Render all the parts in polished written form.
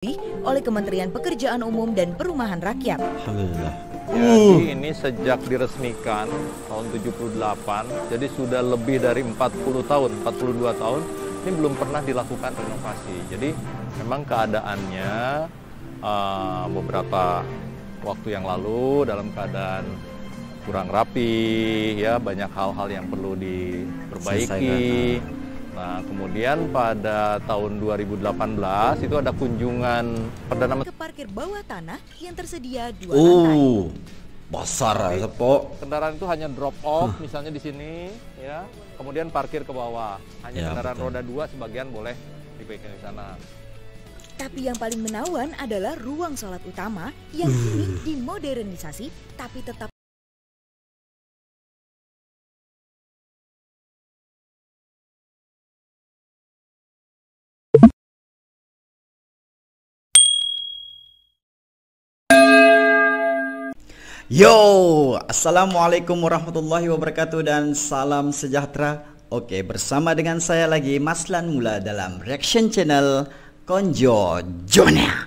oleh Kementerian Pekerjaan Umum dan Perumahan Rakyat. Alhamdulillah. Jadi ini sejak diresmikan tahun 78, jadi sudah lebih dari 40 tahun, 42 tahun, ini belum pernah dilakukan renovasi. Jadi memang keadaannya beberapa waktu yang lalu dalam keadaan kurang rapi, ya banyak hal-hal yang perlu diperbaiki. Nah, kemudian pada tahun 2018 itu ada kunjungan perdana Ke parkir bawah tanah yang tersedia 2 lantai. Besar ya, Pok. Kendaraan itu hanya drop off misalnya di sini, ya. Kemudian parkir ke bawah. Hanya Ya, kendaraan betul. roda 2 sebagian boleh diparkir di sana. Tapi yang paling menawan adalah ruang sholat utama yang kini dimodernisasi tapi tetap Yo, assalamualaikum warahmatullahi wabarakatuh dan salam sejahtera. Oke, bersama dengan saya lagi Maslan Mula dalam reaction channel Konjo Jonia.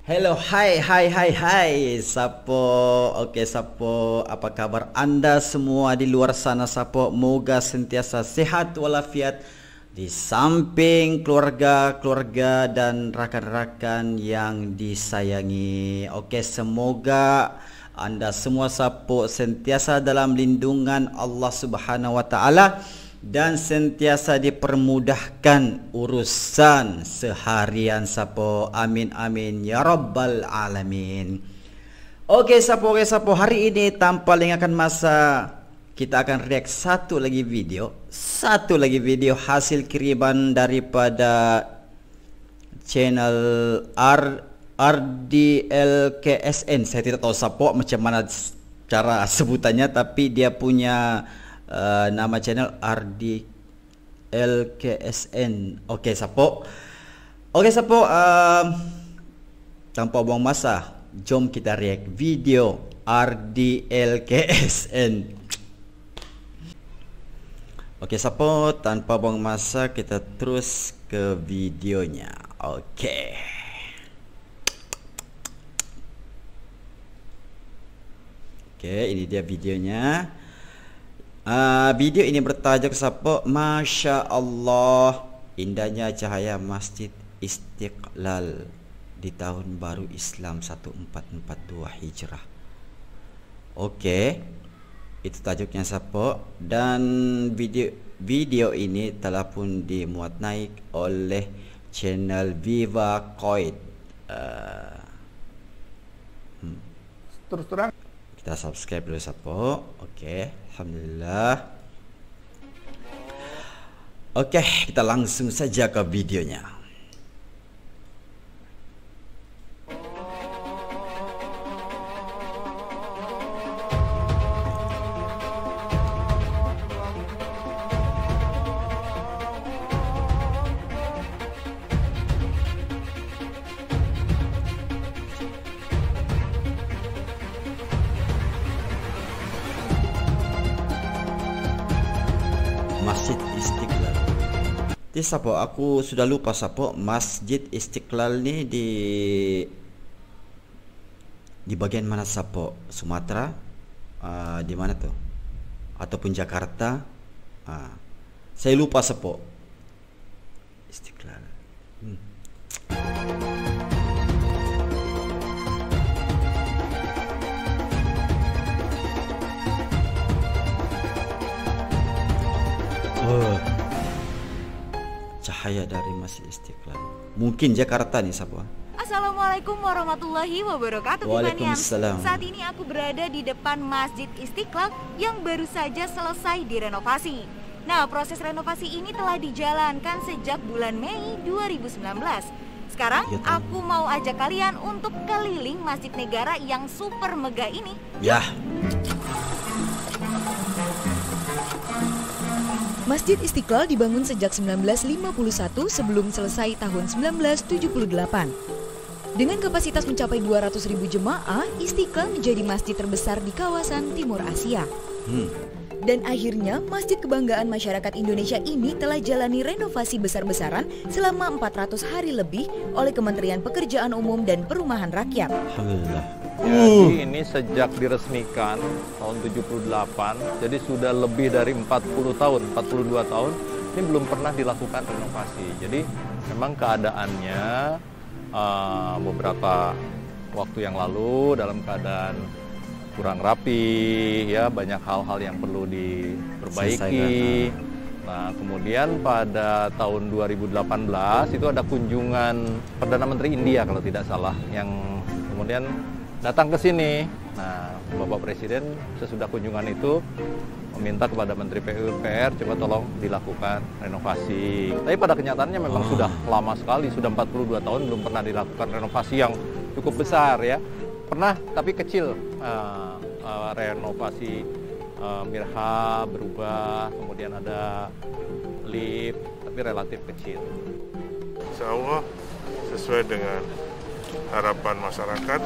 Hello, hai, Sapo. Oke, Sapo, apa kabar Anda semua di luar sana, Sapo? Moga sentiasa sehat walafiat di samping keluarga dan rakan-rakan yang disayangi. Oke, semoga Anda semua, Sapo, sentiasa dalam lindungan Allah Subhanahu wa taala dan sentiasa dipermudahkan urusan seharian, Sapo. Amin amin ya rabbal alamin. Oke, Sapo, hari ini tanpa lengahkan masa kita akan react satu lagi video hasil kiriman daripada channel RDLKSN. Saya tidak tahu, Sapo, macam mana cara sebutannya, tapi dia punya nama channel RDLKSN. Oke, Sapo, tanpa buang masa, jom kita react video RDLKSN. Oke, Sapo, tanpa buang masa kita terus ke videonya. Oke, ini dia videonya. Video ini bertajuk, Sapo, Masya Allah, indahnya cahaya Masjid Istiqlal di tahun baru Islam 1442 Hijrah. Oke, itu tajuknya, Sapo. Dan video ini telah pun dimuat naik oleh channel Viva Coid. Terus terang Kita subscribe dulu, Sapo. Oke, alhamdulillah. Oke, kita langsung saja ke videonya. Masjid Istiqlal. Jadi, Sapo, aku sudah lupa, Sapo, Masjid Istiqlal ni di bagian mana, Sapo? Sumatera? Di mana tuh? Ataupun Jakarta? Saya lupa, Sapo. Istiqlal. Cahaya dari Masjid Istiqlal. Mungkin Jakarta nih, Sapo. Assalamualaikum warahmatullahi wabarakatuh. Waalaikumsalam. Saat ini aku berada di depan Masjid Istiqlal yang baru saja selesai direnovasi. Nah, proses renovasi ini telah dijalankan sejak bulan Mei 2019. Sekarang Ya, tahu. aku mau ajak kalian untuk keliling Masjid Negara yang super megah ini. Ya. Masjid Istiqlal dibangun sejak 1951 sebelum selesai tahun 1978. Dengan kapasitas mencapai 200.000 jemaah, Istiqlal menjadi masjid terbesar di kawasan Timur Asia. Dan akhirnya, Masjid Kebanggaan Masyarakat Indonesia ini telah jalani renovasi besar-besaran selama 400 hari lebih oleh Kementerian Pekerjaan Umum dan Perumahan Rakyat. Alhamdulillah. Jadi ini sejak diresmikan tahun 78, jadi sudah lebih dari 42 tahun, ini belum pernah dilakukan renovasi. Jadi memang keadaannya beberapa waktu yang lalu dalam keadaan kurang rapi, ya banyak hal-hal yang perlu diperbaiki. Nah, kemudian pada tahun 2018 itu ada kunjungan Perdana Menteri India kalau tidak salah, yang kemudian datang ke sini. Nah, Bapak Presiden sesudah kunjungan itu meminta kepada Menteri PUPR coba tolong dilakukan renovasi. Tapi pada kenyataannya memang sudah lama sekali, sudah 42 tahun belum pernah dilakukan renovasi yang cukup besar ya. Pernah tapi kecil, renovasi mirhab berubah, kemudian ada lift, tapi relatif kecil. Insya Allah sesuai dengan harapan masyarakat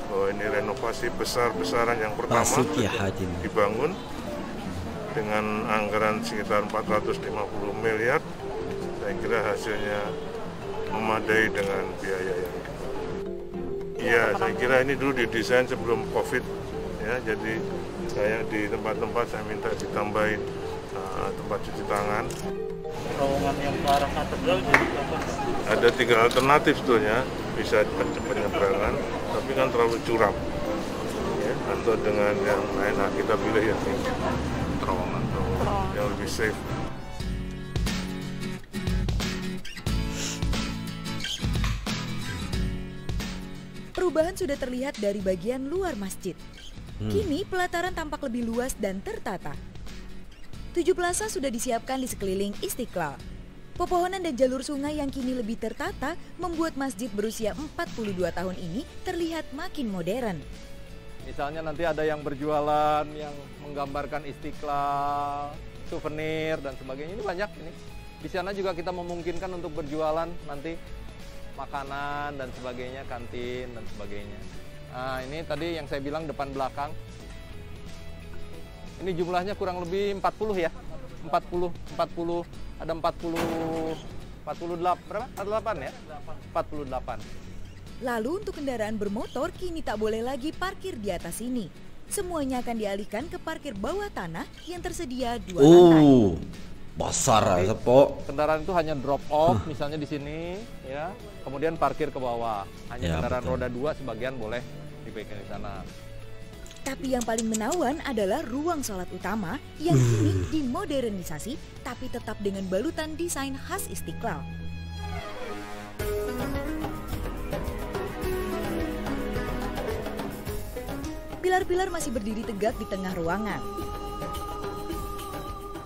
bahwa ini renovasi besar-besaran yang pertama dibangun dengan anggaran sekitar 450 miliar. Saya kira hasilnya memadai dengan biaya yang iya, saya kira ini dulu didesain sebelum COVID ya, jadi saya di tempat-tempat saya minta ditambahin tempat cuci tangan. Terowongan yang ke arah katedral jadi apa? Ada 3 alternatif sebetulnya, bisa cepat penyeberangan, tapi kan terlalu curam. Ya, atau dengan yang lain, nah kita pilih yang ini, terowongan yang lebih safe. Perubahan sudah terlihat dari bagian luar masjid. Kini pelataran tampak lebih luas dan tertata. 7 plaza sudah disiapkan di sekeliling Istiqlal. Pepohonan dan jalur sungai yang kini lebih tertata membuat masjid berusia 42 tahun ini terlihat makin modern. Misalnya nanti ada yang berjualan yang menggambarkan Istiqlal, souvenir dan sebagainya, ini banyak ini. Di sana juga kita memungkinkan untuk berjualan nanti makanan dan sebagainya, kantin dan sebagainya. Nah, ini tadi yang saya bilang depan belakang. Ini jumlahnya kurang lebih 40 ya. 40 ada 48 berapa? Ada 8 ya? 48. Lalu untuk kendaraan bermotor kini tak boleh lagi parkir di atas sini. Semuanya akan dialihkan ke parkir bawah tanah yang tersedia 2 lantai. Besar sepok. Kendaraan itu hanya drop off misalnya di sini ya. Kemudian parkir ke bawah. Hanya kendaraan roda 2 sebagian boleh diparkir di sana. Tapi yang paling menawan adalah ruang sholat utama yang kini dimodernisasi tapi tetap dengan balutan desain khas Istiqlal. Pilar-pilar masih berdiri tegak di tengah ruangan.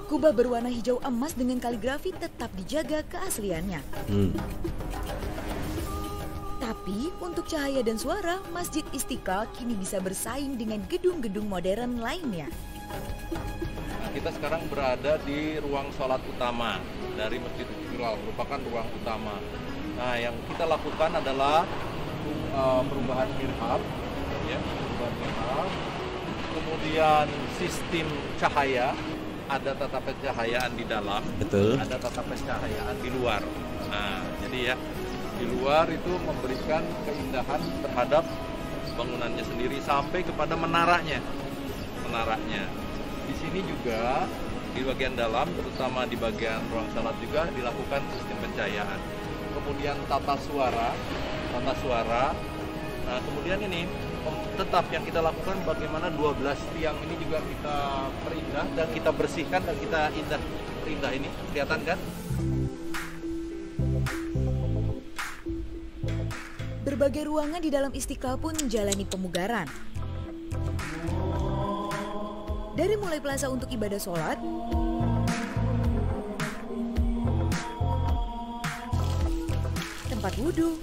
Kubah berwarna hijau emas dengan kaligrafi tetap dijaga keasliannya. Tapi untuk cahaya dan suara, Masjid Istiqlal kini bisa bersaing dengan gedung-gedung modern lainnya. Nah, kita sekarang berada di ruang sholat utama dari Masjid Istiqlal, merupakan ruang utama. Nah, yang kita lakukan adalah perubahan mirhab, ya, kemudian sistem cahaya, ada tata pencahayaan di dalam, ada tata pencahayaan di luar. Nah, jadi ya, di luar itu memberikan keindahan terhadap bangunannya sendiri sampai kepada menaranya. Di sini juga di bagian dalam, terutama di bagian ruang salat juga dilakukan sistem pencahayaan. Kemudian tata suara. Nah, kemudian ini tetap yang kita lakukan bagaimana 12 tiang ini juga kita perindah dan kita bersihkan dan kita perindah ini. Kelihatan kan? Berbagai ruangan di dalam Istiqlal pun menjalani pemugaran. Dari mulai plaza untuk ibadah sholat, tempat wudhu,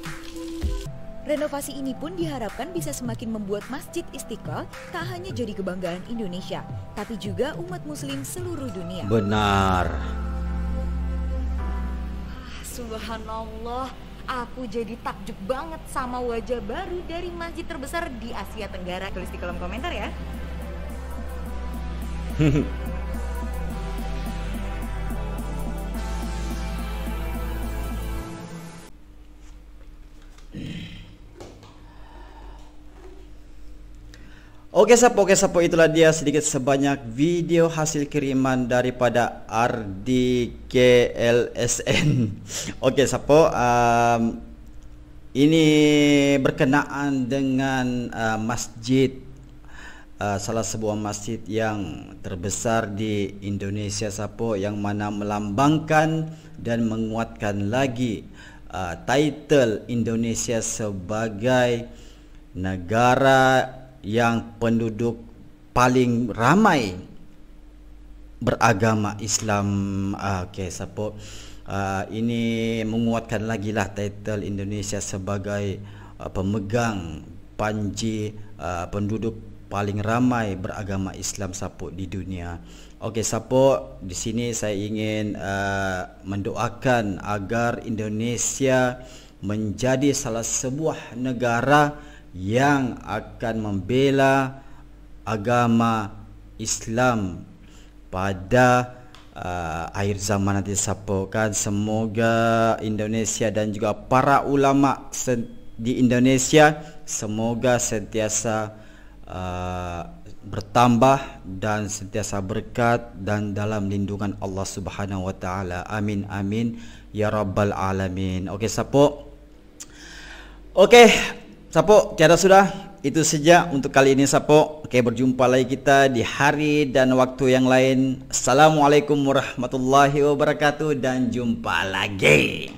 Renovasi ini pun diharapkan bisa semakin membuat Masjid Istiqlal tak hanya jadi kebanggaan Indonesia, tapi juga umat muslim seluruh dunia. Benar. Subhanallah, aku jadi takjub banget sama wajah baru dari masjid terbesar di Asia Tenggara. Tulis di kolom komentar ya. Oke sapo, itulah dia sedikit sebanyak video hasil kiriman daripada RDKLSN. Oke sapo, ini berkenaan dengan masjid, salah sebuah masjid yang terbesar di Indonesia sapo, yang mana melambangkan dan menguatkan lagi title Indonesia sebagai negara yang penduduk paling ramai beragama Islam. Okey sapo, ini menguatkan lagi lah title Indonesia sebagai pemegang panji penduduk paling ramai beragama Islam sapo di dunia. Okey sapo, di sini saya ingin mendoakan agar Indonesia menjadi salah sebuah negara yang akan membela agama Islam pada akhir zaman nanti sapo kan. Semoga Indonesia dan juga para ulama di Indonesia semoga sentiasa bertambah dan sentiasa berkat dan dalam lindungan Allah Subhanahu wa taala. Amin amin ya rabbal alamin. Okey sapo. Okey sapo, tiada sudah, itu saja untuk kali ini sapo. Oke, berjumpa lagi kita di hari dan waktu yang lain. Assalamualaikum warahmatullahi wabarakatuh dan jumpa lagi.